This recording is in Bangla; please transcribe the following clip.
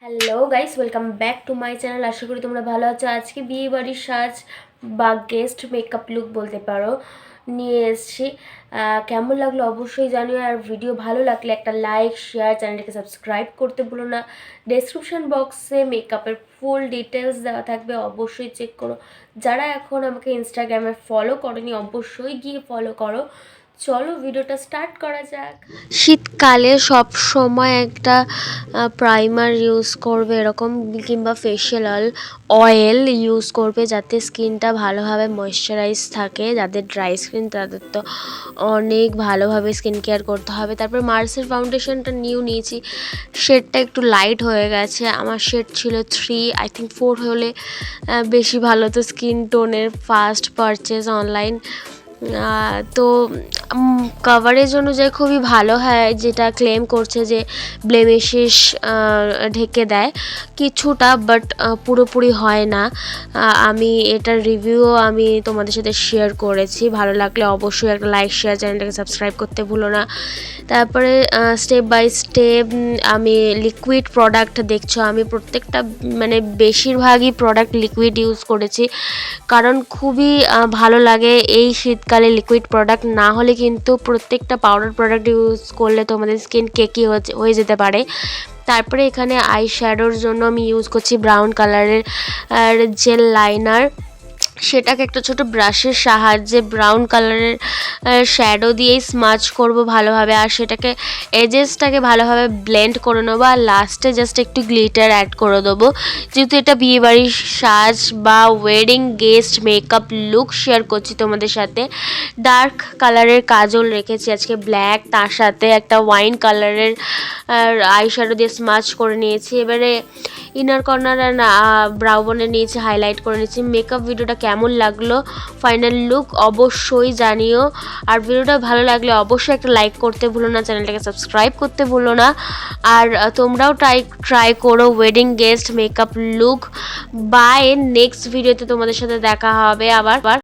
Hello guys, welcome back to my channel. আশা করি তোমরা ভালো আছো। আজকে বিয়ে বাড়ির সাজ বা গেস্ট মেকআপ লুক বলতে পারো নিয়ে এসেছি। কেমন লাগলো অবশ্যই জানিও, আর ভিডিও ভালো লাগলে একটা লাইক, শেয়ার, চ্যানেলটাকে সাবস্ক্রাইব করতে ভুলো না। ডেসক্রিপশন বক্সে মেকআপের ফুল ডিটেলস দেওয়া থাকবে, অবশ্যই চেক করো। যারা এখন আমাকে ইনস্টাগ্রামে ফলো করোনি অবশ্যই গিয়ে ফলো করো। চলো ভিডিওটা স্টার্ট করা যাক। শীতকালে সব সময় একটা প্রাইমার ইউজ করবে এরকম, কিংবা ফেশিয়াল অয়েল ইউজ করবে যাতে স্কিনটা ভালোভাবে ময়েশ্চারাইজ থাকে। যাদের ড্রাই স্কিন তাদের তো অনেক ভালোভাবে স্কিন কেয়ার করতে হবে। তারপর মার্সের ফাউন্ডেশনটা নিয়েছি, শেডটা একটু লাইট হয়ে গেছে। আমার শেড ছিল 3, আই থিঙ্ক 4 হলে বেশি ভালো। তো স্কিন টোনের ফার্স্ট পারচেজ অনলাইন, তো কভারেজ অনুযায়ী খুবই ভালো হয়, যেটা ক্লেম করছে যে ব্লেমিশেস ঢেকে দেয় কিছুটা, বাট পুরোপুরি হয় না। আমি এটার রিভিউও আমি তোমাদের সাথে শেয়ার করেছি। ভালো লাগলে অবশ্যই একটা লাইক, শেয়ার, চ্যানেলটাকে সাবস্ক্রাইব করতে ভুলো না। তারপরে স্টেপ বাই স্টেপ আমি লিকুইড প্রোডাক্ট দেখছো, আমি প্রত্যেকটা মানে বেশিরভাগই প্রোডাক্ট লিকুইড ইউজ করেছি, কারণ খুবই ভালো লাগে এই শীতকালে লিকুইড প্রোডাক্ট না হলে কিন্তু প্রত্যেকটা পাউডার প্রোডাক্ট ইউজ করলে তোমাদের স্কিন কেকি হয়ে যেতে পারে। তারপরে এখানে আই শ্যাডোর জন্য আমি ইউজ করছি ব্রাউন কালারের জেল লাইনার। সেটাকে একটা ছোট ব্রাশের সাহায্যে ব্রাউন কালারের শ্যাডো দিয়েই স্মাচ করব ভালোভাবে, আর সেটাকে এজেসটাকে ভালোভাবে ব্লেন্ড করে নেবো, আর লাস্টে জাস্ট একটু গ্লিটার অ্যাড করে দেবো। যেহেতু এটা বিয়েবাড়ির সাজ বা wedding guest makeup look share করছি তোমাদের সাথে, ডার্ক কালারের কাজল রেখেছি আজকে ব্ল্যাক, তার সাথে একটা ওয়াইন কালারের আই শ্যাডো দিয়ে স্মাচ করে নিয়েছি। এবারে ইনার কর্নার আর ব্রাউ বনে নিয়েছি, হাইলাইট করে নিয়েছি। মেকআপ ভিডিওটা কেমন লাগলো, ফাইনাল লুক অবশ্যই জানিও। আর ভিডিওটা ভালো লাগলে অবশ্যই একটা লাইক করতে ভুলো না, চ্যানেলটাকে সাবস্ক্রাইব করতে ভুলো না। আর তোমরাও ট্রাই করো wedding guest makeup look. Bye, next ভিডিওতে তোমাদের সাথে দেখা হবে আবার।